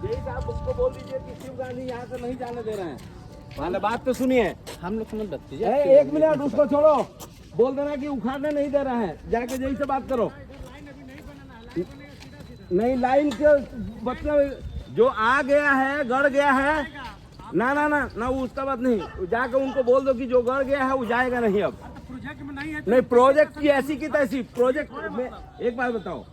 यही साहब उसको बोल दीजिए कि शिव गांधी यहाँ से नहीं जाने दे रहे हैं। पहले बात तो सुनिए, हम लोग समझ सकते हैं। एक मिनट उसको छोड़ो, बोल देना कि उखाड़ने नहीं दे रहे हैं, जाके यही से बात करो। नहीं लाइन के मतलब जो आ गया है गड़ गया है, ना ना ना ना उसका बात नहीं, जाके उनको बोल दो कि जो गड़ गया है वो जाएगा नहीं अब। प्रोजेक्ट में नहीं है नहीं प्रोजेक्ट की ऐसी की तैसी प्रोजेक्ट में। एक बात बताओ,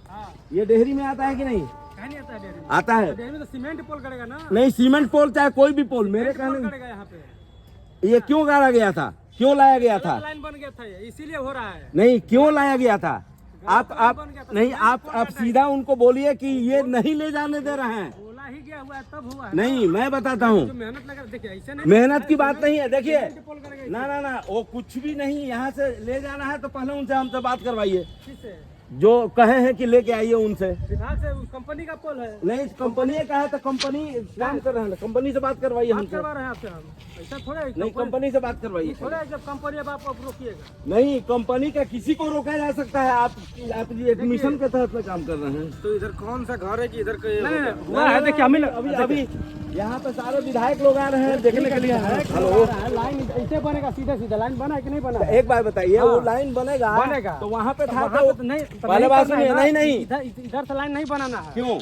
ये डेहरी में आता है कि नहीं? नहीं आता है डेयरी में। आता है। डेयरी में तो सीमेंट पोल करेगा ना। नहीं सीमेंट पोल चाहे कोई भी पोल, मेरे कहने करेगा यहाँ पे। ये क्यों गाड़ा गया था, क्यों लाया गया था? लाइन बन गया था ये, इसीलिए हो रहा है। नहीं क्यों लाया गया था? आप नहीं, आप सीधा उनको बोलिए कि ये नहीं ले जाने दे रहे हैं। बोला ही गया हुआ है तब हुआ है। नहीं मैं बताता हूँ, जो मेहनत लगा देखिए ऐसे नहीं। मेहनत की बात नहीं है। देखिए पोल करेगा ना ना ना वो कुछ भी नहीं, यहाँ से ले जाना है तो पहले उनसे हमसे बात करवाइए, किससे? जो कहे हैं कि लेके आइए उनसे। विभाग से उस कंपनी का पोल है। नहीं कंपनी का है तो कंपनी काम कर रहे हैं, कंपनी से बात करवाइए बात हमसे। करवा रहे हैं आपसे हम, ऐसा थोड़ा है। नहीं कंपनी से बात करवाइए। थोड़ा है, जब कंपनी अब आप रोकिएगा। नहीं कंपनी का किसी को रोका जा सकता है? आप जी एक मिशन के तहत में काम कर रहे हैं। तो इधर कौन सा घर है कि इधर हुआ है? देखिए हमें अभी अभी यहाँ पे सारे विधायक लोग आ रहे हैं देखने के लिए। हेलो लाइन ऐसे बनेगा, सीधा सीधा लाइन बना है कि नहीं बना? एक बात बताइए, वो लाइन बनेगा बनेगा तो वहाँ पे था वहाँ तो पे नहीं, पहले बात सुनिए। नहीं नहीं इधर से लाइन नहीं बनाना है। क्यों?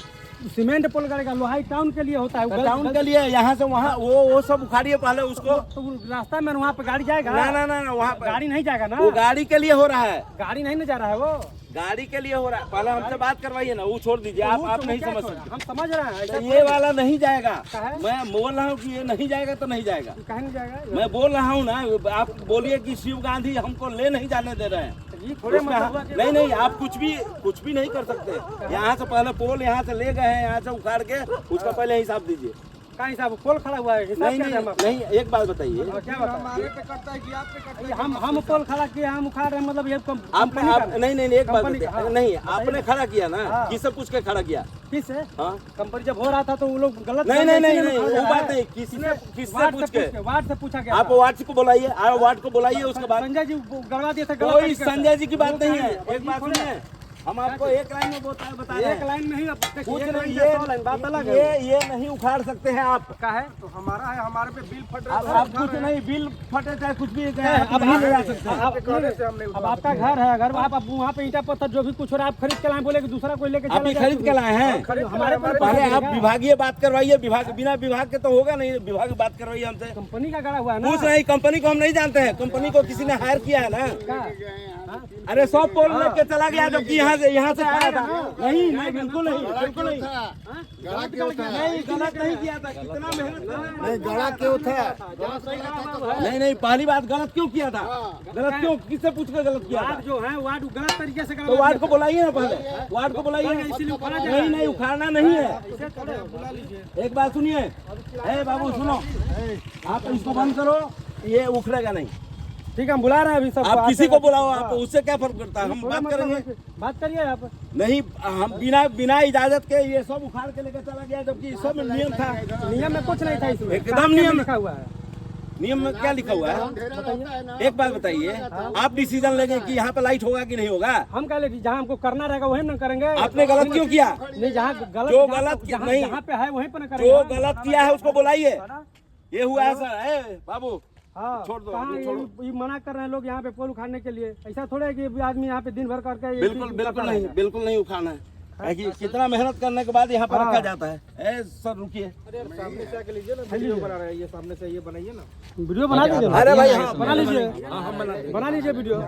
सीमेंट पोल करेगा, लोहाई टाउन के लिए होता है। टाउन के लिए यहाँ से वहाँ वो सब उखाड़िए पहले उसको। तो रास्ता में वहाँ पे गाड़ी जाएगा? ना ना ना वहाँ पे गाड़ी नहीं जाएगा ना। वो गाड़ी के लिए हो रहा है, गाड़ी नहीं ना जा रहा है वो। गाड़ी के लिए हो रहा है। पहले हमसे बात करवाइए ना, वो छोड़ दीजिए। आप नहीं समझ सकते। हम समझ रहे हैं। तो ये वाला नहीं जाएगा। है? मैं बोल रहा हूँ कि ये नहीं जाएगा तो नहीं जाएगा। कहीं नहीं जाएगा। मैं बोल रहा हूँ ना, आप बोलिए कि शिव गांधी हमको ले नहीं जाने दे रहे हैं। ये थोड़े नहीं नहीं आप कुछ भी नहीं कर सकते। यहाँ से पहले पोल यहाँ से ले गए हैं, यहाँ से उखाड़ के उसका पहले हिसाब दीजिए। का हिसाब? पोल खड़ा हुआ है, हिसाब नहीं क्या नहीं है? नहीं एक बात बताइए, क्या हमारे पे करता है कि आप पे करता है? हम पोल खड़ा किए, हम उखाड़ रहे हैं, मतलब ये आप कंपनी का नहीं एक बात कंपनी का, बताइए। हाँ। नहीं आपने खड़ा किया ना, हाँ। किससे पूछ के खड़ा किया? किस है? हाँ कंपनी जब हो रहा था तो वो लोग गलत नहीं कर नहीं रहे नहीं थे, नहीं इसलिए वो उखाड़ा बात है। नहीं, किससे वार्ड पूछ से के? वार्ड से पूछा गया आप था। वार्ड को बुलाइए, वार्ड को बुलाइए, उसके बाद संजय जी गड़वा दिए थे। कोई संजय जी की बात नहीं है। एक बात सुनिए, हम आपको एक लाइन में बता रहे एक हैं। लाइन नहीं, पूछ एक रहे लाइन हैं, से 100 लाइन बात अलग है। ये नहीं उखाड़ सकते हैं आप। का है तो हमारा है, हमारे पे बिल फट रहा है। आप कुछ नहीं, बिल फटे चाहे कुछ भी अब नहीं ले जा सकते। अब आपका घर है, अगर आप वहाँ पे ईंटा पत्थर जो भी कुछ हो रहा है आप खरीद के लाए, बोले कि दूसरा कोई लेके आप ही खरीद के लाए हैं। हमारे पहले आप विभागीय बात करवाइए, विभाग बिना विभाग के तो होगा नहीं, विभाग बात करवाइए हमसे। कंपनी का गड़ा हुआ है ना। पूछ नहीं, कंपनी को हम नहीं जानते हैं, कंपनी को किसी ने हायर किया है ना। अरे 100 पोल लेके चला गया जबकि यहाँ से आया था। नहीं नहीं बिल्कुल नहीं, बिल्कुल नहीं। गड़ा क्यों था? नहीं गलत नहीं किया था, कितना मेहनत नहीं गड़ा क्यों था? नहीं पहली बात गलत क्यों किया था? गलत क्यों, किससे पूछ कर गलत किया था? वार्ड जो है वार्ड गलत तरीके से तो वार्ड को बुलाइए ना, पहले वार्ड को बुलाइए। नहीं उखाड़ना नहीं है। एक बात सुनिए, ए बाबू सुनो, आप इसको बंद करो, ये उखड़ेगा नहीं। ठीक है, हम बुला रहे हैं अभी सब। आप किसी को बुलाओ, आप उससे क्या फर्क पड़ता है? हम बात करेंगे। बात करिए आप। नहीं हम बिना इजाजत के ये सब उखाड़ के लेकर चला गया, जबकि सब में नियम था। नियम में कुछ नहीं था इसमें, एकदम नियम लिखा हुआ है। नियम में क्या लिखा हुआ है? एक बात बताइए, आप डिसीजन लेंगे कि यहाँ पे लाइट होगा कि नहीं होगा? हम कह ले जहाँ हमको करना रहेगा वही ना करेंगे। आपने गलत क्यों किया? नहीं, जहाँ गलत जो गलत नहीं, जहाँ पे है वहीं पे ना करेंगे। जो गलत किया है उसको बुलाइए। ये हुआ है सर, बाबू हाँ, छोड़ दो, कहाँ ये मना कर रहे हैं लोग यहाँ पे पोल उखाड़ने के लिए। ऐसा थोड़ा है कि आदमी यहाँ पे दिन भर करके ये बिल्कुल नहीं उखाड़ना है। कितना मेहनत करने के बाद यहाँ पर रखा जाता है। सर रुकिए, सामने से आके लीजिए ना, वीडियो बना रहे हैं ये, सामने से ये बनाइए ना, वीडियो बना दीजिए। अरे भाई हाँ, बना लीजिए, बना लीजिए वीडियो।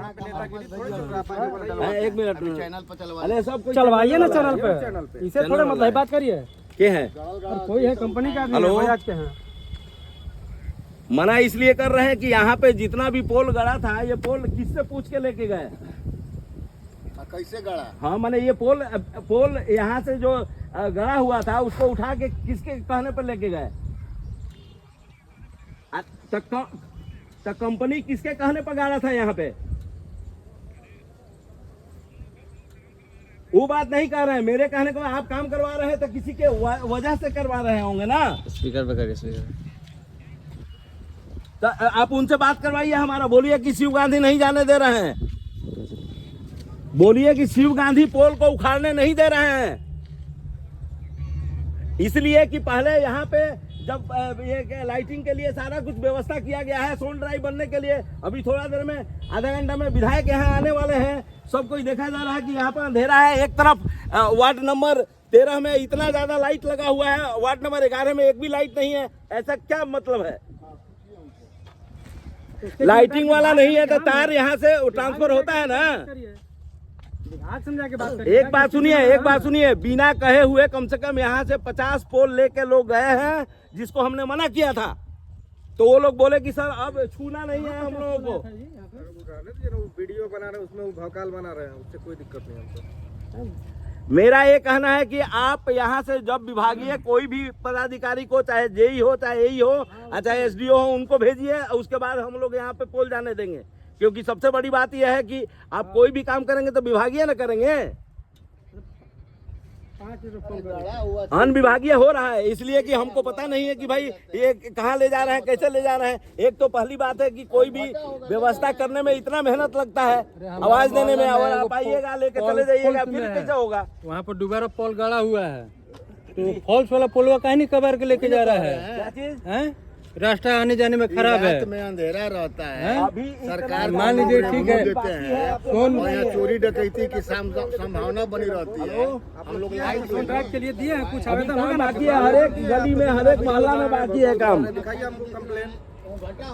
एक मिनट, चैनल पर चलवा। अरे सब चलवाइए ना चैनल पे, इसे थोड़ा मतलब बात करिए। क्या है? कोई है कंपनी का, बजाज के हैं। मना इसलिए कर रहे हैं कि यहाँ पे जितना भी पोल गड़ा था, ये पोल किससे पूछ के लेके गए? कैसे गड़ा? हाँ मैंने ये पोल यहाँ से जो गड़ा हुआ था उसको उठा के किसके कहने पर लेके गए? तो कंपनी किसके कहने पर गाड़ा था यहाँ पे? वो बात नहीं कर रहे हैं, मेरे कहने को आप काम करवा रहे हैं तो किसी के वजह से करवा रहे होंगे ना। स्पीकर पे करिए, स्पीकर। तो आप उनसे बात करवाइए हमारा, बोलिए कि शिव गांधी नहीं जाने दे रहे हैं, बोलिए कि शिव गांधी पोल को उखाड़ने नहीं दे रहे हैं। इसलिए कि पहले यहाँ पे जब ये लाइटिंग के लिए सारा कुछ व्यवस्था किया गया है, सोन ड्राइव बनने के लिए। अभी थोड़ा देर में, आधा घंटा में विधायक यहाँ आने वाले हैं। सब कुछ देखा जा रहा है कि यहाँ पर अंधेरा है। एक तरफ वार्ड नंबर 13 में इतना ज्यादा लाइट लगा हुआ है, वार्ड नंबर 11 में एक भी लाइट नहीं है। ऐसा क्या मतलब है? लाइटिंग वाला नहीं है तो तार यहाँ से ट्रांसफर होता है ना। आज समझा के बात करिए। एक बात सुनिए, बिना कहे हुए कम से कम यहाँ से 50 पोल लेके लोग गए हैं, जिसको हमने मना किया था। तो वो लोग बोले कि सर अब छूना नहीं है हम लोगों को। वीडियो बना रहे हैं उसमें वो भौकाल बना रहे हैं, उससे कोई दिक्कत नहीं हमको। मेरा ये कहना है कि आप यहाँ से जब विभागीय कोई भी पदाधिकारी को, चाहे जेई हो, चाहे एई हो, चाहे एसडीओ हो, उनको भेजिए। उसके बाद हम लोग यहाँ पे पोल जाने देंगे। क्योंकि सबसे बड़ी बात यह है कि आप कोई भी काम करेंगे तो विभागीय न करेंगे। अनविभागीय हो रहा है, इसलिए कि हमको पता नहीं है कि भाई ये कहाँ ले जा रहे हैं, कैसे ले जा रहे हैं। एक तो पहली बात है कि कोई भी व्यवस्था करने में इतना मेहनत लगता है, आवाज देने में। और आप आइएगा लेके चले जाइएगा, फिर कैसे होगा? वहाँ पर दोबारा पोल गाड़ा हुआ है, तो फॉल्स वाला पोलवा कहीं नहीं कबार के लेके जा रहा है। क्या चीज हैं? रास्ता आने जाने में खराब है। रात में अंधेरा रहता है, अभी सरकार मान लीजिए ठीक है, देते हैं और यहाँ चोरी डकैती की संभावना बनी रहती है। हम लोग लाइट कॉन्ट्रैक्ट के लिए दिए हैं, कुछ अभी आवेदन काम होगा ना। बाकी है, हर एक गली में, हर एक मोहल्ला में बाकी है काम। दिखाइए हमको कंप्लेन।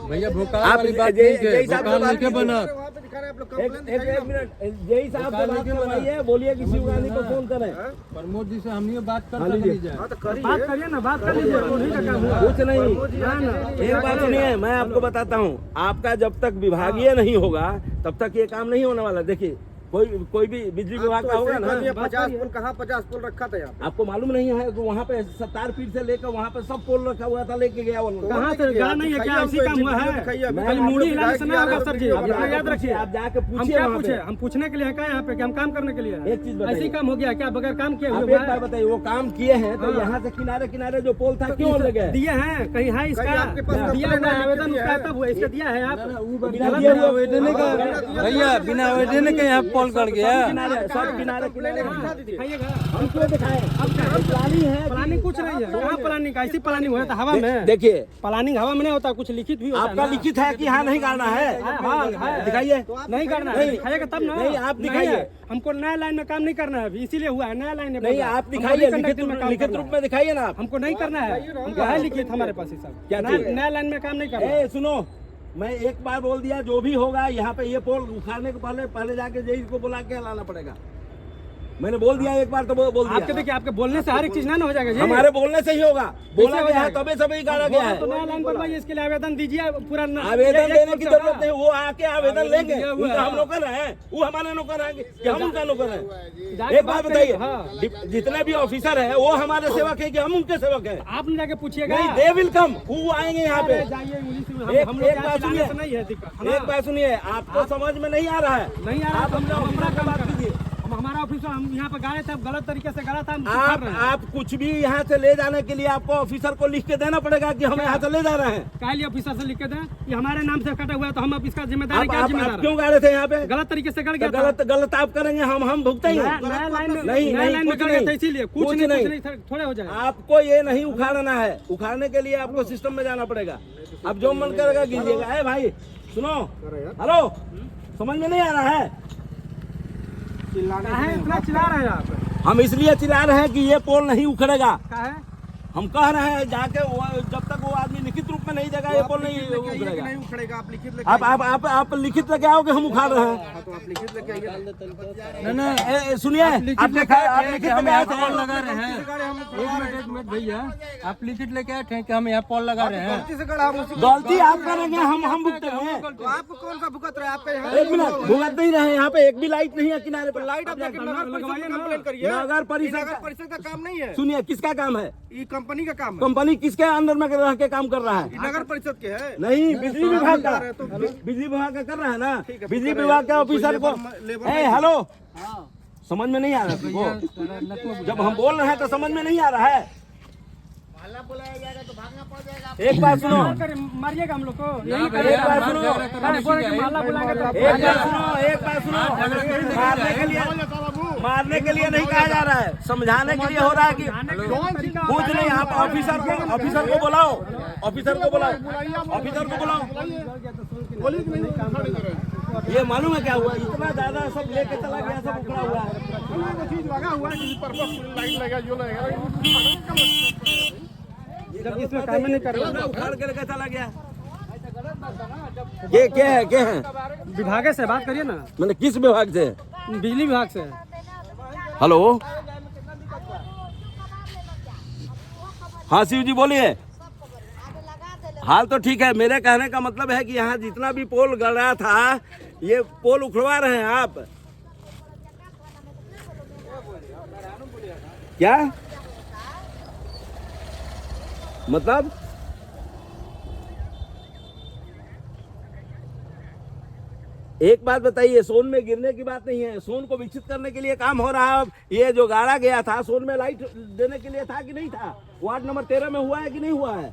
भैया भूकाल आप वाली बात जय- नहीं है, जय साहब भूकाल से नहीं के बात बना। वहाँ पे दिखा रहे हैं आप लोग एक कंप्लेन दिखाइए। मिनट, जय साहब से बात करवाइए, बोलिए कि शिव गांधी को फोन करें। प्रमोद जी से हम ये बात कर हाँ, सकते लीजिए। हैं। हाँ तो करिए। बात करिए ना, बात कर लीजिए, उन्हीं का काम है। कुछ नहीं, ना ना, एक बात सुनिए, मैं आपको बताता हूँ। आपका जब तक विभागीय नहीं होगा तब तक ये काम नहीं होने वाला। देखिए, कोई भी बिजली विभाग का होगा ना, 50 पुल कहाँ 50 पुल रखा था यहाँ पे? आपको मालूम नहीं है कि वहाँ पे तार पीठ से लेकर वहाँ पे सब पोल रखा हुआ था, लेके गया वो लोग। कहाँ से गड़ा नहीं है क्या? इसी काम हुआ है। खाली मूड़ी हिलाने से ना होगा सर जी, आप इतना याद रखिए। आप जाके हम पूछिए क्या वहाँ पूछे? पे। हम पूछने के लिए है क्या यहाँ पे? कि हम काम करने के लिए है? एक चीज बताइए। ऐसी काम हो गया क्या बगैर काम किए आप हुए? एक बार बताइए, वो काम किए हैं तो यहाँ से किनारे किनारे जो पोल था क्यों लगे? दिए हैं कहीं है इसका? कहीं आपके पास दिया कंप्लेंट हुआ है, आवेदन लिखित उसका दिया तब हुआ, इसका दिया है आप? बिना दिए हुए आवेदन का भैया, बिना आवेदन के यहाँ पोल गड़ गया। किनारे, सब किनारे किनारे। दिखाइएगा। हम क्यों दिखाएं? प्लानिंग है। प्लानिंग कुछ नहीं है। कहाँ प्लानिंग का? ऐसी प्लानिंग हुआ था हवा में। देखिए, प्लानिंग हवा में नहीं होता, कुछ लिखित भी होता है आपका ना। लिखित है कि यहाँ नहीं गाड़ना है? हाँ, है। दिखाइए। नहीं करना है, दिखाइएगा तब ना। नहीं, आप नहीं दिखाइए। है। हमको नया लाइन में काम नहीं करना है अभी, इसीलिए हुआ है नया लाइन में। नहीं, आप दिखाइए, लिखित रूप में दिखाइए ना आप। हमको नहीं करना है, हमको है लिखित हमारे पास ही सब। क्या नया चीज़? नया लाइन में काम नहीं करना है। सुनो, मैं एक बार बोल दिया, जो भी होगा यहाँ पे ये पोल उखाड़ने के पहले जाके जेई को बुला के लाना पड़ेगा। मैंने बोल दिया एक बार तो बोल आपके दिया। देखिए, आपके बोलने से हर एक चीज ना हो जाएगा जी। हमारे बोलने से ही होगा। बोला हो गया है जाएगा? तभी सभी गाड़ा गया है। तो नया लाइन बनवाइए, इसके लिए आवेदन दीजिए पूरा। आवेदन देने की जरूरत नहीं, वो आके आवेदन लेंगे। दिया हुआ उनका है। हम नौकर हैं, वो हमारे नौकर हैं कि हम उनका नौकर हैं। जाके एक बात बताइए, हाँ। जितने भी ऑफिसर हैं वो हमारे सेवक हैं कि हम उनके सेवक हैं? आप जाके पूछिएगा। नहीं, दे विल कम, वो आएंगे यहाँ पे। जाइए इंग्लिश में, एक हम लोग बात यहाँ सुनिए, चिल्लाने से नहीं है दिक्कत। एक बात सुनिए, आपको समझ में नहीं आ रहा है। नहीं आ रहा, आप हम अपने हमारा ऑफिसर काम से बात कर कीजिए। हमारा ऑफिसर, हम यहाँ पे गाड़े थे, गलत तरीके से गड़ा था, हम सुधार रहे हैं। आप कुछ भी यहाँ से ले जाने के लिए आपको ऑफिसर को लिख के देना पड़ेगा कि हम यहाँ से ले जा रहे हैं। काहे लिए ऑफिसर से लिख के दें? ये हमारे नाम से कटा हुआ है, तो हम अब इसका जिम्मेदारी क्या? आप जिम्मेदार क्यों गाड़े थे यहाँ पे? गलत तरीके से गड़ गया था। गलत आप करेंगे, हम भुगतेंगे। नया लाइन में, नहीं, नया लाइन में कुछ गड़ गया था, नहीं। इसीलिए कुछ नहीं थोड़े हो जाए। आपको ये नहीं उखाड़ना है, उखाड़ने के लिए आपको सिस्टम में जाना पड़ेगा। अब जो मन करेगा कीजिएगा। है भाई, सुनो, हेलो, समझ में नहीं आ रहा है? काहे इतना चिल्ला रहे हैं आप? हम इसलिए चिल्ला रहे हैं कि ये पोल नहीं उखड़ेगा। काहे? हम कह रहे हैं जाके जब तक वो आदमी लिखित रूप में नहीं देगा ये पोल नहीं उखड़ेगा। नहीं उखड़ेगा, आप लिखित लेके आप लिखित लेके आओगे, हम उखाड़ रहे हैं। तो आप लिखित लेके आइए। ना सुनिए, आप लिखित हम लेके यहाँ आए पोल थे। लगा रहे हैं। एक मिनट भैया, आप लिखित लेके आए थे कि हम यहाँ पोल लगा रहे हैं। गलती से गड़ा, हम उसी गलती आप करेंगे, हम भुगतेंगे। तो आपको कौन सा भुगत रहा है? आपका यहाँ एक मिनट, भुगत नहीं रहे, यहाँ पे एक भी लाइट नहीं है किनारे पर। लाइट आप जाके नगर परिषद में कंप्लेन करिए। नगर परिषद नगर परिषद का काम नहीं है, सुनिए, किसका काम है? ये कंपनी का काम है। कंपनी किसके अंदर में रह के काम कर रहा है? ये नगर परिषद के है। नहीं, बिजली विभाग का। तो बिजली विभाग का कर रहा है ना। है, बिजली तो विभाग के ऑफिसर को, लेबर हेलो, समझ में नहीं आ रहा तुमको? जब हम बोल रहे हैं तो समझ में नहीं आ रहा है। एक बात सुनो, मारिएगा हम लोग को। यही एक बात सुनो, मोहल्ला बुलाएंगे तो एक बात सुनो, मारने के लिए मारने के लिए नहीं कहा जा रहा है, समझाने के लिए हो रहा है कि कुछ नहीं। आप ऑफिसर को बुलाओ, ऑफिसर को बुलाओ। ये मालूम है क्या हुआ, इतना ज्यादा सब लेके चला गया, सब उखड़ा हुआ है। जब इसमें काम नहीं कर रहा उखाड़ के लेके चला गया। क्या है विभाग से बात करिए ना, मैंने किस विभाग से? बिजली विभाग से। हेलो, हाँ शिव जी बोलिए। हाल तो ठीक है। मेरे कहने का मतलब है कि यहाँ जितना भी पोल गड़ रहा था, ये पोल उखड़वा रहे हैं आप क्या? मतलब एक बात बताइए, सोन में गिरने की बात नहीं है, सोन को विकसित करने के लिए काम हो रहा है। ये जो गाड़ा गया था, सोन में लाइट देने के लिए था कि नहीं था? वार्ड नंबर 13 में हुआ है कि नहीं हुआ है?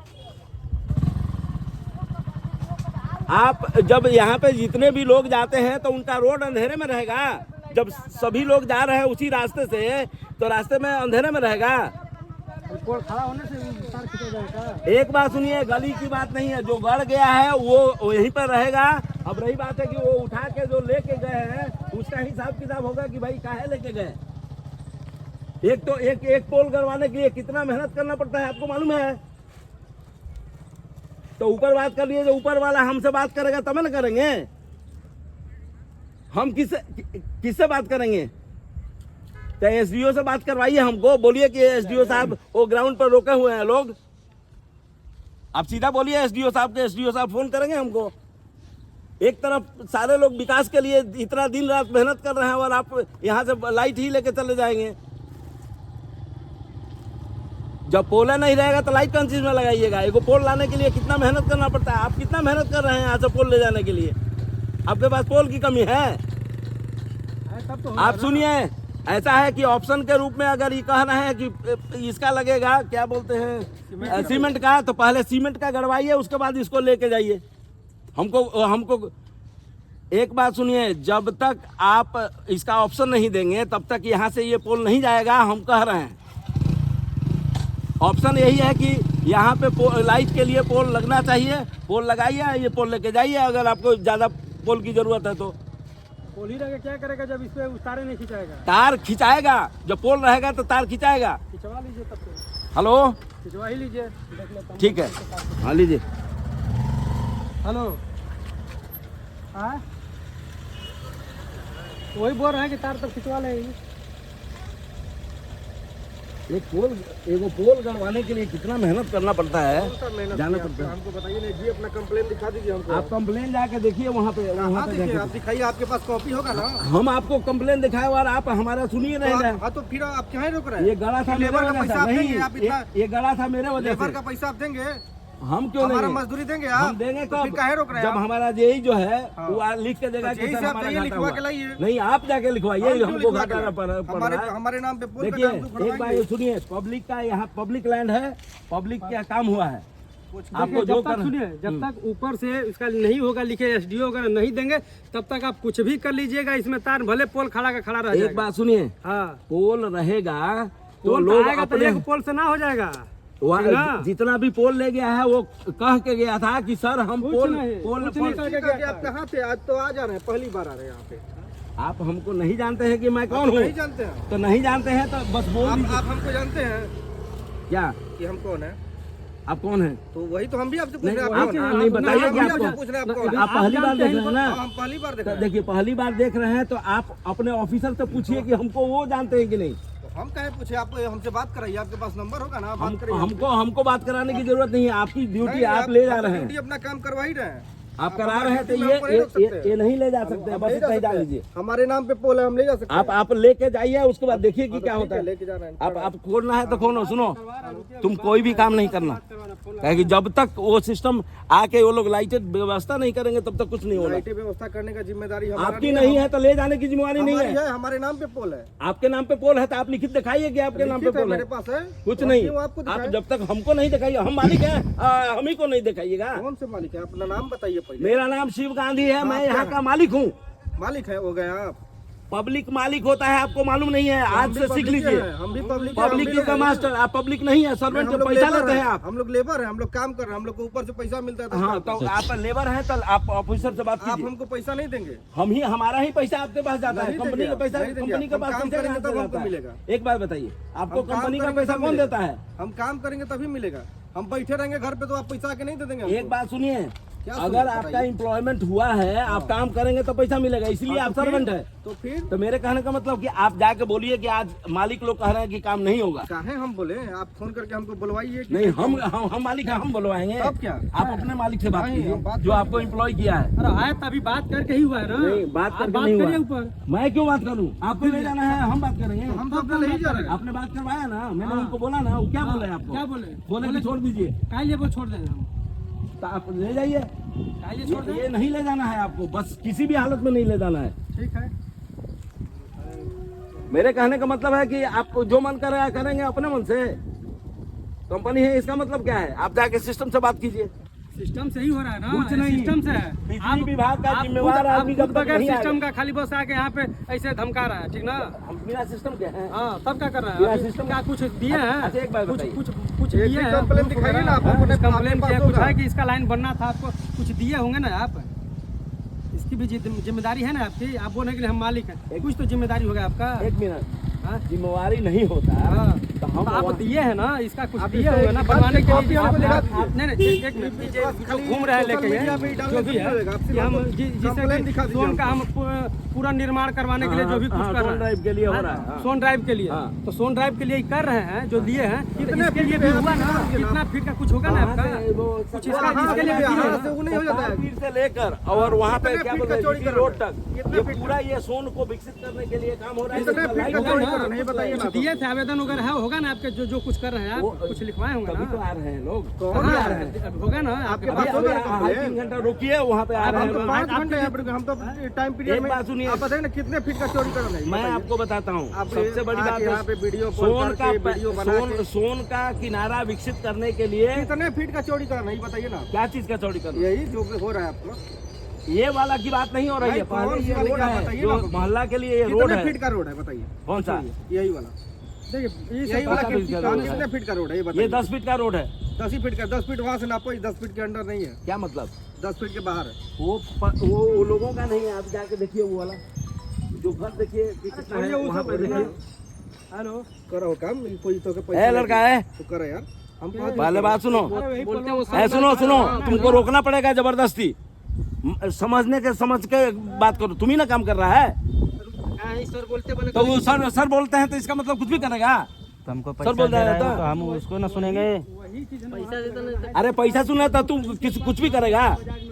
आप जब यहाँ पे जितने भी लोग जाते हैं तो उनका रोड अंधेरे में रहेगा। जब सभी लोग जा रहे हैं उसी रास्ते से, तो रास्ते में अंधेरे में रहेगा। पोल खड़ा होने से तार खींचा जाएगा। एक बात सुनिए, गली की बात नहीं है, जो गड़ गया है वो यहीं पर रहेगा। अब रही बात है कि वो उठा के जो लेके गए हैं, उसका हिसाब किताब होगा कि भाई काहे लेके गए। एक तो एक पोल गड़वाने के लिए कितना मेहनत करना पड़ता है, आपको मालूम है? तो ऊपर बात कर लिए, जो ऊपर वाला हमसे बात करेगा तब ना करेंगे। हम किससे बात करेंगे? तो एसडीओ से बात करवाइए हमको। बोलिए कि एसडीओ साहब वो ग्राउंड पर रोके हुए हैं लोग। आप सीधा बोलिए एसडीओ साहब के, एसडीओ साहब फोन करेंगे हमको। एक तरफ सारे लोग विकास के लिए इतना दिन रात मेहनत कर रहे हैं और आप यहाँ से लाइट ही लेके चले जाएंगे। जब पोल नहीं रहेगा तो लाइट कौन चीज में लगाइएगा? एगो पोल लाने के लिए कितना मेहनत करना पड़ता है। आप कितना मेहनत कर रहे हैं यहाँ से पोल ले जाने के लिए? आपके पास पोल की कमी है? तब तो आप सुनिए, ऐसा है कि ऑप्शन के रूप में अगर ये कह रहे हैं कि इसका लगेगा, क्या बोलते हैं, सीमेंट का, तो पहले सीमेंट का गड़वाइए, उसके बाद इसको लेके जाइए। हमको एक बात सुनिए, जब तक आप इसका ऑप्शन नहीं देंगे तब तक यहाँ से ये पोल नहीं जाएगा। हम कह रहे हैं ऑप्शन यही है कि यहाँ पे लाइट के लिए पोल लगना चाहिए। पोल लगाइए, ये पोल लेके जाइए। अगर आपको ज्यादा पोल की जरूरत है तो पोल ही रहेगा, क्या करेगा जब इस पे तारे नहीं खिंचाएगा? तार खिंचाएगा। जब पोल रहेगा तो तार खिंचाएगा। खिंचवा लीजिए तब तो। हेलो, खिंचवा ही लीजिए, देख लेता हूँ। ठीक है, हाँ लीजिए। हेलो, हाँ वही बोल रहे हैं कि तार तक खिंचवा लेंगे। एगो पोल गड़वाने के लिए कितना मेहनत करना पड़ता है, जाना पड़ता है। हमको बताइए नहीं जी, अपना कंप्लेन दिखा दीजिए हमको। आप कंप्लेन जाके देखिए वहाँ पे, हाँ देखिए, आप दिखाइए, आपके पास कॉपी होगा ना। हम आपको कंप्लेन दिखाए और आप हमारा सुनिए नहीं रहे। हाँ तो फिर आप क्यों रोक रहे हैं? ये गड़ा था मेरे लेबर का वजह पैसा से आप नहीं, देंगे, आप इतना ये गड़ा था मेरे वजह लेबर से। का पैसा आप देंगे, हम क्यों हमारा नहीं? मजदूरी देंगे हम आप? देंगे तो फिर कब? काहे रोक रहे हैं जब आप? हमारा जेई जो है हाँ। वो लिख के देगा तो कि जेई सर से आप हमारा जाइए, घाटा लिखवा हुआ। के लाइए। नहीं, आप जाके लिखवाइए, हम क्यों हमको लिखवा घाटा के पड़ हमारे रहा है। हमारे नाम पे पोल का देखिए, काम तो एक बात ये सुनिए, पब्लिक का यहाँ पब्लिक लैंड है, पब्लिक का काम हुआ है। आपको जो जब तक सुनिए, जब तक ऊपर से इसका नहीं होगा लिखे, एसडीओ अगर नहीं देंगे तब तक आप कुछ भी कर लीजिएगा। इसमें तार भले पोल खड़ा का खड़ा रह जाएगा। एक बात सुनिए, हाँ, पोल रहेगा तो पोल लोग आएगा तो अपने एक पोल से ना हो जाएगा। वहाँ जितना भी पोल ले गया है वो कह के गया था कि सर हम कुछ पोल नहीं, पोल कुछ नहीं पोल- करके गया। आप कहाँ थे? आज तो आ जा रहे हैं, पहली बार आ रहे हैं यहाँ पे। आप हमको नहीं जानते हैं कि मैं कौन आप हूँ? नहीं जानते हैं? तो नहीं जानते हैं तो बस बोल दीजिए। आप हमको जानते हैं क्या कि हम कौन है? आप कौन हैं? तो वही तो हम भी आपसे पूछ नहीं, रहे हैं, आप कौन है? नहीं बताइए कि हम भी आप आपसे कौन? पूछ रहे हैं, आप कौन है? आप पहली बार देख रहे हैं ना? हम पहली बार देख तो रहे हैं। देखिए, पहली बार देख रहे हैं तो आप अपने ऑफिसर से पूछिए कि हमको वो जानते हैं कि नहीं। तो हम कहे पूछे, आप हमसे बात कराइए, आपके पास नंबर होगा ना, बात करिए। हमको बात कराने की जरूरत नहीं है। आपकी ड्यूटी नहीं, आप ले जा रहे ड्यूटी हैं, अपना काम करवा ही रहे हैं। आप करा रहे हैं, तो हमारे ड्यूटी में हमको नहीं रोक सकते। ये नहीं ले जा सकते हैं। हम बस ले जा इतना ही सकते डाल हैं। लीजिए। हमारे नाम पे पोल है, हम ले जा सकते हैं। आप लेके जाइए, उसके बाद देखिए कि क्या ठीक होता है। लेके जा रहे हैं। आप खोलना है तो खोलो। सुनो, तुम कोई भी काम नहीं करना, क्योंकि जब तक वो सिस्टम आके वो लोग लाइटेड व्यवस्था नहीं करेंगे तब तक कुछ नहीं होगा। लाइटें व्यवस्था करने का जिम्मेदारी हमारा आपकी नहीं है तो ले जाने की जिम्मेवारी नहीं हमारी है। है, हमारे नाम पे पोल है। आपके नाम पे पोल है तो आप लिखित दिखाइए कि आपके नाम पे लिखित है, पोल है। मेरे पास है। कुछ तो नहीं, क्यों आपको आप दिखाएं? जब तक हमको नहीं दिखाइए, हम मालिक हैं, हम ही को नहीं दिखाइएगा। कौन से मालिक है? अपना नाम बताइए पहले। मेरा नाम शिव गांधी है, मैं आप यहाँ क्या का मालिक हूँ। मालिक है हो गए आप? पब्लिक मालिक होता है, आपको मालूम नहीं है? आज से सीख लीजिए। हम भी पब्लिक पब्लिक का मास्टर, आप पब्लिक नहीं है, सर्वेंट हम लोग पैसा लेबर लेते हैं हैं, आप। हम लोग लेबर हैं, हम लोग काम कर रहे हैं, हम लोग को ऊपर से पैसा मिलता है तो हाँ, तो आप लेबर हैं, तो आप ऑफिसर से बात आप कीजिए। हमको पैसा नहीं देंगे। हमारा ही पैसा आपके पास जाता है, नहीं कंपनी देंगे का आप, पैसा नहीं देंगे कंपनी आप। के हम पास काम पैसा करेंगे कहाँ तब से हमको जाता है? मिलेगा। एक बात बताइए, आपको हम काम कंपनी का करेंगे पैसा तब कौन मिलेगा। देता है? हम काम करेंगे तभी मिलेगा। हम बैठे रहेंगे घर पे तो आप पैसा आके नहीं दे देंगे हमको। एक बात सुनिए, क्या अगर सुनिए, आपका बताइए। एम्प्लॉयमेंट हुआ है, आप काम करेंगे तो पैसा मिलेगा, इसलिए हाँ, आप तो फिर? सर्वेंट है। तो फिर तो मेरे कहने का मतलब कि आप जाके बोलिए कि आज मालिक लोग कह रहे हैं कि काम नहीं होगा। काहे हम बोले? आप फोन करके हमको बुलवाइए कि नहीं, हम मालिक हैं, हम बुलवाएंगे। तब क्या? आप अपने मालिक से बात नहीं, कीजिए, हम बात जो आपको एम्प्लॉय किया है। अरे आए तभी बात करके ही हुआ है ना। नहीं, बात आप करके बात नहीं करिए हुआ। ऊपर। मैं क्यों बात करूं? आपको ले जाना है, हम बात करेंगे। हम तो अपने ले ही जा रहे हैं। आपने बात करवाया ना, मैंने उनको बोला ना, वो क्या बोले आपको? क्या बोले? बोले कि छोड़ दीजिए, काहे लिए वो छोड़ देंगे हम? तो आप ले जाइए। काहे लिए छोड़ दें? ये नहीं ले जाना है आपको, बस किसी भी हालत में नहीं ले जाना है। ठीक है। मेरे कहने का मतलब है कि आपको जो मन कर रहा है करेंगे अपने मन से। कंपनी है, इसका मतलब क्या है? आप जाके सिस्टम से बात कीजिए। सिस्टम से ही हो रहा है ना। कुछ नहीं। सिस्टम से है। बिजली विभाग का आप जिम्मेवार खुद- आदमी आप जब खुद तक बगैर नहीं सिस्टम आएगा। का खाली बस आके यहाँ पे ऐसे धमका रहा है, ठीक ना? हम बिना सिस्टम के हैं। हाँ, तब क्या कर रहा बिना है? अभी सिस्टम क्या कुछ दिए हैं? अच्छा, एक बात कुछ बताइए। कुछ एक दिए भी हैं? कंप्लेंट दिखाइए ना आप, अपने- कंप्लेंट आपके किया पास कुछ होगा। है कि इसका लाइन बनना था, आपको कुछ दिए होंगे ना आप? इसकी भी जिम्मेदारी है ना आपकी। आप बोले कि हम मालिक हैं, कुछ तो जिम्मेदारी होगा आपका। एक मिनट, हाँ? जिम्मेवारी नहीं होता। हाँ। तो हम तो आप दिए हैं ना, इसका कुछ आप दिए इसका होंगे ना एक बनवाने के कॉपी लिए। हमको दिखा आप- दीजिए। नहीं नहीं, एक मिनट, ये जो घूम रहे हैं लेके ये, मीडिया पे ही डालने जो भी से है मिलेगा, आपसे कि हम हमको जिससे कंप्लेंट दिखा कि दीजिए सोन का हम पूरा निर्माण करवाने के लिए जो भी कुछ हाँ, कर सोन रहे ड्राइव के लिए हो हैं, रहा है, हाँ। सोन ड्राइव के लिए। हाँ। तो सोन ड्राइव के लिए ही कर रहे हैं, जो दिए हैं। कितने इसके लिए फीट भी पे हुआ ना, आप दिखाइए ना। कितना फीट का कुछ होगा ना आपका? कुछ इसका इसके लिए भी दिए हाँ, से हैं। वो नहीं हो जाता है। फीट से लेकर और वहाँ पे कितने क्या फीट बोलते का हैं चौड़ी GT कर रोड रहे हैं? तक, कितने ये फीट पूरा ये सोन को विकसित करने के लिए काम हो रहा है। कितने इसका फीट लाइन का चौड़ी होगा कर रहे हैं? नहीं बताइए ना। दिए थे आवेदन वगैरह है, होगा ना आपके जो कुछ कर रहे हैं आप? कुछ लिखवाए होंगे तभी तो ना? आ रहे हैं लोग। कौन तभी आ आ रहे रहे हैं। अब होगा ना आपके आपके पास पास? होगा अभी ना हाई कंप्लेंट? 3 घंटा रुकिए, वहाँ पे आ रहे हम तो हैं। 5 घंटे यहाँ पे, हम तो टाइम पीरियड एक में। बात सुनिए। आप बताइए ना कितने फीट का चोरी कर रहे हैं? मैं बताइए। आपको बताता हूँ, आप सबसे बड़ी बात यहाँ पे वीडियो कॉल सोन करके वीडियो बना के सोन का किनारा विकसित करने के लिए कितने फीट का चोरी कर रहे हैं? बताइए ना। क्या चीज का चौड़ी करना? यही जो हो रहा है आपको। ये वाला की बात नहीं हो रही है। भाई, कौन पहले सी ये वाली रोड का है, बताइए जो ना। मोहल्ला के लिए ये रोड कितने है। फीट का रोड है? बताइए। कौन सा? यही वाला। देखिए ये यही सब वाला पता भी इसका रोड है। कितने फीट का रोड है? ये ये बताइए। 10 फीट का रोड है। 10 ही फीट का। 10 फीट वहाँ से नापो, 10 फीट के अंदर नहीं है। क्या मतलब? 10 फीट के बाहर है। वो लोगों का नहीं है। आप जाके देखिए वो वाला जो घर देखिए कि कितना है, वहाँ पे देखिए। हेलो, करो काम, कोई तो के ए पैसे लड़का है, तो करो यार। हम पहले बात सुनो। वही बोलते हैं वो ए सुनो सुनो, तुमको रोकना पड़ेगा जबरदस्ती। समझ के बात करो। तुम ही ना काम कर रहा है, सर बोलते बोले तो वो सर बोलते हैं तो इसका मतलब कुछ भी करेगा। तो हमको सर बोल रहा है तो हम उसको ना सुनेंगे। वही चीज पैसा देता नहीं। अरे पैसा सुना तो तू कुछ भी करेगा।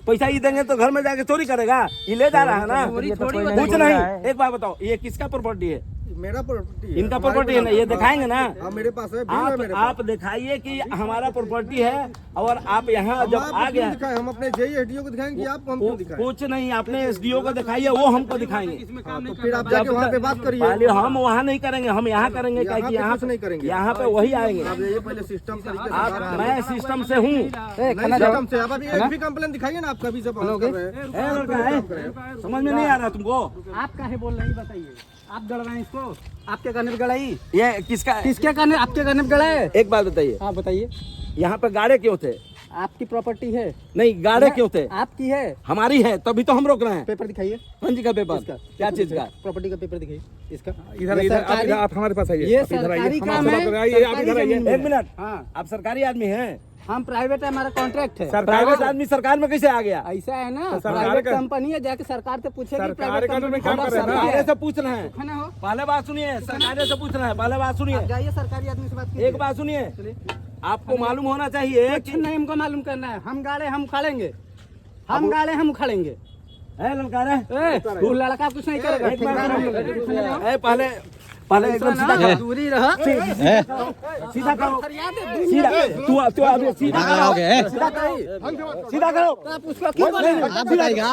पैसा ही देंगे तो घर में जाके चोरी करेगा। ये ले जा रहा है ना, कुछ नहीं। एक बात बताओ, ये किसका प्रॉपर्टी है? मेरा प्रॉपर्टी है। इनका प्रॉपर्टी है ना, ये दिखाएंगे ना। हाँ, मेरे पास है, बिल है मेरे पास। आप दिखाइए कि हमारा प्रॉपर्टी है और आप यहाँ हम जब आपको आ क्यों गया दिखाएं? हम अपने जेईएसडीओ को दिखाएंगे कि आपको हम क्यों दिखाएं? कुछ नहीं, आपने SDO को दिखाइए, वो हमको दिखाएंगे। इसमें काम तो नहीं फिर करना। आप जाके वहाँ पे बात करिए। पहले हम वहाँ नहीं करेंगे, हम यहाँ करेंगे। क्या कि यहाँ कुछ नहीं करेंगे। यहाँ पे वही आएंगे। आप ये पहले सिस्टम तरीके से बात आप करिए। मैं सिस्टम से हूँ। नहीं सिस्टम से। आप अभी एक भी कंप्लेन दिखाइए ना। आप कभी से बात कर रहे हैं। ए लड़का है, समझ में नहीं आ रहा तुमको? आप काहे बोल रहे हैं बताइए? आप गड़ रहे हैं इसको? आपके करने पे गड़ाई? ये किसका? किसके करने? आपके करने पे गड़ाए? एक बात बताइए, हाँ बताइए। यहाँ पे गाड़े क्यों थे? आपकी प्रॉपर्टी है? नहीं, गाड़े क्यों थे? आपकी है? हमारी है, तभी तो हम रोक रहे हैं। पेपर दिखाइए। कौन जी का पेपर? क्या चीज का? प्रॉपर्टी का पेपर दिखाइए इसका। इधर आप हमारे पास आइए। ये सरकारी काम है। सरकारी जमीन एक है। मिनट, हाँ, आप सरकारी आदमी हैं? हम प्राइवेट है, हमारा कॉन्ट्रैक्ट है। प्राइवेट आदमी सरकार में कैसे आ गया? ऐसा है ना, प्राइवेट कंपनी है, जाके सरकार से पूछेगी। प्राइवेट कंपनी हम सरकार से पूछ रहे हैं। है ना हो? पहले बात सुनिए, सरकार से पूछ रहे हैं। पहले बात सुनिए, आप जाइए सरकारी आदमी से बात कीजिए। एक बात सुनिए, चलिए। आपको मालूम होना चाहिए कुछ कि नहीं हमको मालूम करना है। हम गाड़े हम उखाड़ेंगे, हम गाड़े हम उखाड़ेंगे। ए लड़का रे, ए, तू लड़का कुछ नहीं करेगा। एक बात ठेकेदार हम लोग सुनिए। हैं। ए पहले एकदम सीधा करो। दूरी रहा। सीधा करो, फरियाद है, सीधा। तू अभी सीधा करो, सीधा करिए। सीधा करो। तो आप उसको क्यों बोले? आप बताइएगा।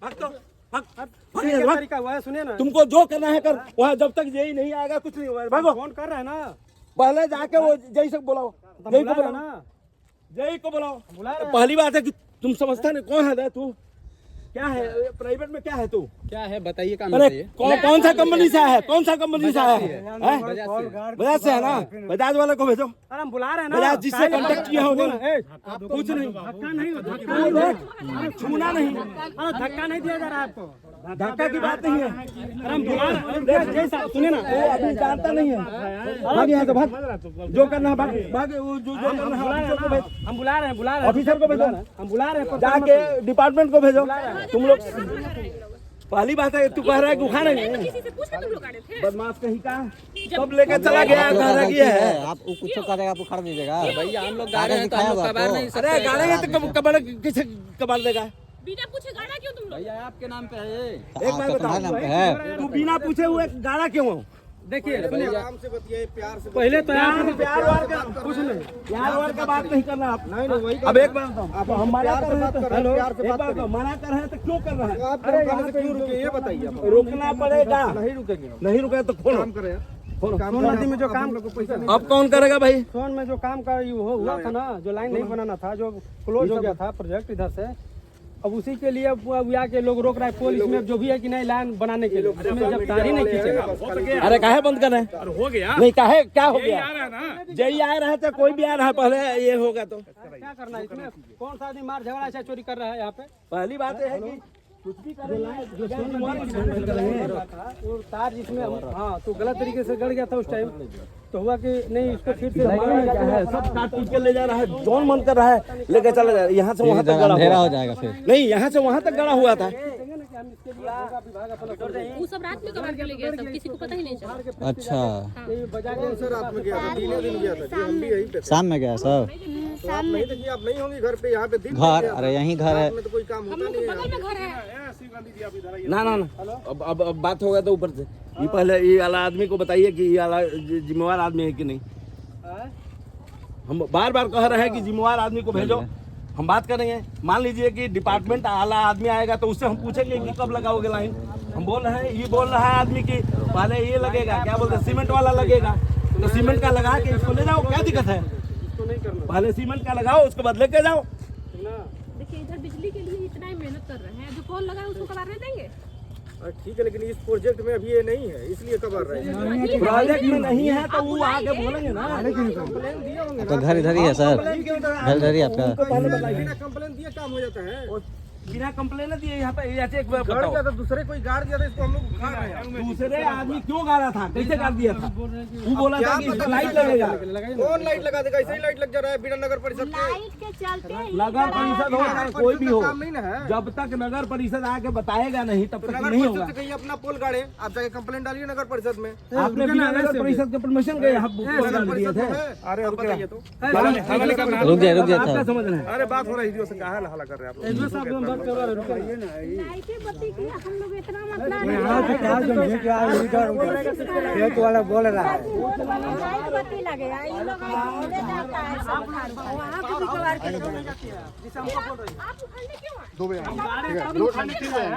भाग तो, भाग, भाग, ये भाग। तरीका हुआ है, सुनिए ना। तुमको जो करना है कर, वहाँ जब तक यही नहीं आएगा कुछ नहीं होगा। भागो, फोन कर रहे हैं ना, पहले जाके वो जय से बुलाओ, तो जय बुला को रहे हैं बुलाओ, ना, जय को बुलाओ। बुला रहे हैं। पहली बात है कि तुम समझता नहीं कौन है तू? क्या है प्राइवेट में क्या है तू? क्या है बताइए, काम अरे बताइए। कौन सा कंपनी से है? कौन सा कंपनी से है? बजाज से है ना? बजाज वाले को भेजो। अरे हम बुला रहे हैं ना, बजाज जिससे कांटेक्ट किया होगा कुछ नहीं, धक्का नहीं, धक्का छूना नहीं, अरे धक्का नहीं दिया जा रहा है आपको। धक्का की बात नहीं है। अरे हम बुला रहे हैं, जैसा सुने ना, वो अभी जानता नहीं है। भाग यहाँ से भाग, जो करना है भाग भाग, वो जो करना है ऑफिसर को भेज, हम बुला रहे हैं, बुला रहे हैं, ऑफिसर को भेजो, हम बुला रहे हैं। जाके डिपार्टमेंट को भेजो। तुम लोग पहली बात है, तू कह रहा है कि उखा नहीं है, किसी से पूछा तुम लोग आ रहे थे? बदमाश कहीं का सब लेके चला गया, कह रहा कि ये है। आप कुछ करेगा, आप उखाड़ दीजिएगा। भैया हम लोग गा रहे हैं तो हम लोग कबाड़ नहीं सकते। अरे गाड़ेंगे तो कबाड़ किसे कबाड़ देगा? बिना पूछे गाड़ा क्यों तुम लोग? भैया आपके नाम पे है ये। एक बार तुम्हारे नाम पे बताओ, है। तू बिना पूछे हुए गाड़ा क्यों हो? देखिए आराम से बतियाइए, प्यार से पहले तो प्यार प्यार वार का कुछ नहीं, प्यार वार का बात नहीं करना आप। नहीं वही अब एक बात बताओ, आप हम मना प्यार कर से रहे बात हैं कर तो रहे हैं, प्यार से एक बात बात कर बताओ, मना कर रहे हैं तो क्यों कर रहे हैं? आप काम से क्यों रुके, ये बताइए आप। रुकना पड़ेगा, नहीं रुकेंगे हम। नहीं रुके तो खोलो। काम करें सोन नदी में जो काम पैसा नहीं। अब कौन करेगा भाई? सोन में जो काम का हुआ था ना, जो लाइन नहीं बनाना था, जो क्लोज हो गया था प्रोजेक्ट इधर से, अब उसी के लिए अब यहाँ के लोग रोक रहा है पुल इसमें जो भी है कि नहीं लाइन बनाने के लिए, इसमें जब तार ही नहीं खींचेगा। अरे काहे बंद कर रहे हैं? हो गया नहीं काहे, क्या हो गया? जय आ रहे थे, कोई भी आ रहा है, पहले ये होगा तो क्या करना है इसमें? कौन सा आदमी मार झगड़ा ऐसा चोरी कर रहा है यहाँ पे? पहली बात है कि कुछ भी वो तार जिसमें हाँ तो गलत तरीके से गड़ गया था उस टाइम, तो हुआ कि नहीं इसको फिर से क्या है, सब काट पीट के ले जा रहा है, जौन मन कर रहा है लेके चला जा रहा है। यहाँ से वहाँ तक गड़ा अंधेरा हुआ हो जाएगा फिर। नहीं, यहाँ से वहाँ तक गड़ा हुआ था। वो सब रात में कबाड़ के ले गया, सब किसी को पता ही नहीं चला। अच्छा, कौन सा रात में गया था? तीन दिन गया था जी, हम भी यहीं पे थे। शाम में गया सब आप नहीं देखिए, आप नहीं होंगी घर पे, यहाँ पे दिन घर, अरे यहीं घर है। रात में तो कोई काम होता नहीं है। बगल में घर है। ना ना ना, अब बात होगा तो ऊपर से ये पहले ये वाला आदमी को बताइए कि ये वाला जिम्मेवार आदमी है कि नहीं। हम बार बार कह रहे हैं कि जिम्मेवार आदमी को भेजो, हम बात करेंगे। मान लीजिए कि डिपार्टमेंट आला आदमी आएगा तो उससे हम पूछेंगे कि कब लगाओगे लाइन। हम बोल रहे हैं, ये बोल रहा है आदमी कि पहले ये लगेगा, क्या बोलते हैं, सीमेंट वाला लगेगा, तो सीमेंट का लगा के इसको ले जाओ, क्या दिक्कत है? पहले सीमेंट का लगाओ, उसके बाद लेके जाओ। देखिए इधर बिजली के लिए इतना ही मेहनत कर रहे हैं, जो पोल लगा है उसको कबाड़ नहीं देंगे? ठीक है, लेकिन इस प्रोजेक्ट में अभी ये नहीं है, इसलिए कबाड़ रहे हैं। प्रोजेक्ट में नहीं है तो वो आके बोलेंगे ना। आपका घर इधर ही है सर, घर इधर ही आपका। बिना कंप्लेन दिए काम हो जाता है। बिना कंप्लेन दिए यहाँ पे ऐसे एक बार गाड़ बताओ, दिया था, दूसरे कोई गाड़ दिया था, इसको हम लोग उखाड़ रहे हैं। दूसरे आदमी क्यों गाड़ा था, कैसे गाड़ दिया था? वो बोला था कि पता लाइट लगेगा। कौन लाइट लगा देगा? ऐसे ही लाइट लग जा रहा है बिना नगर परिषद के। लाइट के चलते नगर परिषद हो चाहे कोई भी हो, काम नहीं ना है। जब तक नगर परिषद आके बताएगा नहीं तब तक नगर नहीं परिषद होगा। से कहीं अपना पोल गाड़े, आप जाके कंप्लेंट डालिए नगर परिषद में। आपने बिना नगर परिषद के परमिशन के यहाँ पोल गाड़ दिए थे। अरे अब बताइए तो। रुक जाए आपका था। समझ रहे हैं? अरे बात हो रही थी, उससे कहा हला कर रहे हैं आप। लाइटें बत्ती की हम लोग इतना मतलब वाला बोल रहा है लाइट बत्ती लगे ये लोग ले जाता है सब वहाँ पे भी कबाड़ के छोड़ जाती है। आप उखाड़ने क्यों आए?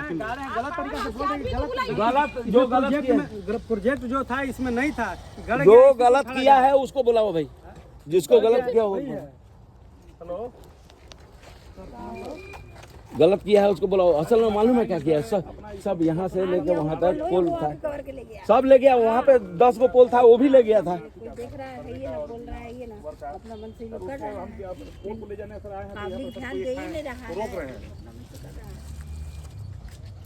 गलत जो गलत किया, प्रोजेक्ट जो था इसमें नहीं था, जो गलत किया है उसको बुलाओ भाई, जिसको गलत किया हो। हेलो, गलत किया है उसको बुलाओ। असल में मालूम है क्या किया है? सब यहाँ से लेके वहाँ तक पोल था, सब ले गया। वहाँ पे 10 गो पोल था, वो भी ले गया था। देख रहा है ये ना, बोल रहा है ये ना, अपना मन से कर रहा है, पब्लिक ध्यान दे ही नहीं रहा है।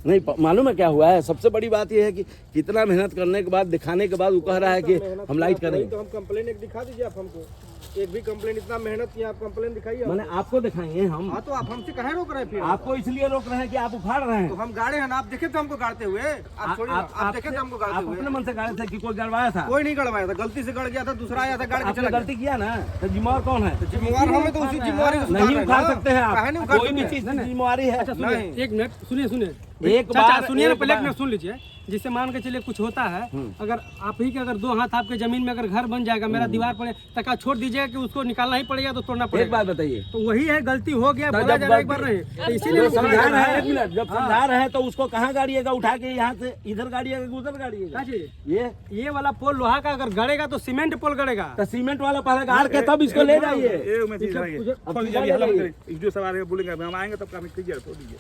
नहीं मालूम है क्या हुआ है? सबसे बड़ी बात यह है कि कितना मेहनत करने के बाद, दिखाने के बाद वो कह रहा है कि हम लाइट करेंगे। तो हम कंप्लेन एक दिखा दीजिए आप हमको, एक भी कंप्लेन, इतना मेहनत किया, आप कंप्लेन दिखाइए। मैंने आपको दिखाएंगे हम। हाँ तो आप हमसे कहे रोक रहे हैं फिर? आपको इसलिए रोक रहे हैं कि आप उखाड़ रहे हैं। तो हम गाड़े हैं ना, आप देखे थे हमको गाड़ते हुए? आप छोड़िए, आप देखे थे हमको गाड़ते आप हुए? अपने मन से गाड़े थे कि कोई गड़वाया था? कोई नहीं गड़वाया था, गलती से गड़ गया था, दूसरा आया था गाड़ के आपने चला गया। गलती किया ना, तो जिम्मेवार कौन है? जिम्मेवार हमें, तो उसी जिम्मेवारी को नहीं उखाड़ सकते हैं काहे आप, नहीं उखाड़ कोई भी सकते? चीज की जिम्मेवारी है। नहीं। एक मिनट सुनिए एक चाचा बार सुनिए ना, एक पहले एक बार- मिनट सुन लीजिए। जिससे मान के चलिए कुछ होता है, अगर आप ही के अगर 2 हाथ आपके जमीन में अगर घर बन जाएगा, मेरा दीवार पड़े तक छोड़ दीजिएगा कि उसको निकालना ही पड़ेगा, तो तोड़ना एक पड़ेगा। बात बताइए, तो वही है, गलती हो गया, तो बोला जब जा रहा है, एक गलती- बार नहीं, तो इसीलिए जब वो समझा रहा है, एक समझा मिनट, जब समझा रहे हैं तो उसको कहाँ गाड़िएगा? उठा के यहाँ से इधर गाड़िएगा कि उधर गाड़िएगा? ये वाला पोल लोहा का अगर गड़ेगा तो सीमेंट पोल गड़ेगा। तो सीमेंट वाला पहले गाड़ के तब इसको ले जाइए। एक में चीज है, अब सीधा ले जाइए। जो सवाल है बोलेंगे, हम आएंगे तब काम कीजिए, तो दीजिए।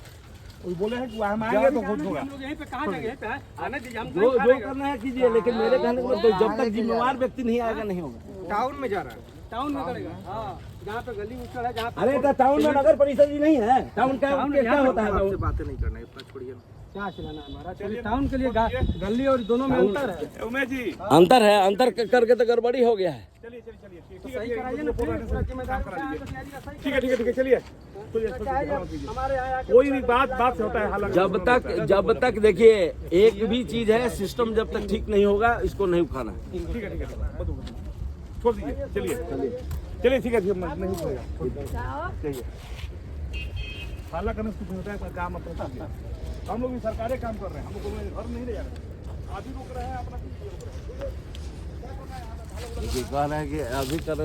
वो बोले हैं कि हम आएंगे तो कुछ होगा। हम लोग यहीं पे कहाँ जाएंगे? यहीं पे है? आने दीजिए, हम जो जो करना है कीजिए, लेकिन मेरे कहने का मतलब जब तक जिम्मेवार व्यक्ति नहीं आएगा नहीं होगा। टाउन में जा रहा है। टाउन में करेगा। हाँ, जहाँ पे गली उछल है, जहाँ पे अरे तो टाउन में नगर परिषद ही नहीं है, टाउन का क्या होता है? आपसे बातें नहीं करना है, इतना छोड़िए। क्या चलाना है हमारा? चलिए, टाउन के लिए गली और दोनों में अंतर है। उमेश जी अंतर है, अंतर करके तो गड़बड़ी हो गया है। चलिए चलिए चलिए तो सही कराइए ना, फिर पूरा जिम्मेदारी उठाइए, तो तैयारी का सही ठीक है ठीक है ठीक है चलिए कराइए। हमारे यहाँ आके कोई नहीं बात से होता है हालांकि जब तक देखिए एक भी चीज है, सिस्टम जब तक ठीक नहीं होगा इसको नहीं उठाना। ठीक है छोड़ दीजिए चलिए चलिए ठीक है नहीं होगा चाहिए हाला करने से कुछ होता है काम अपना कीजिए। हम लोग भी सरकारी काम कर रहे हैं, हम लोग घर नहीं ले जा रहे, अभी रुक रहे हैं अपना कह रहे हैं कि अभी कर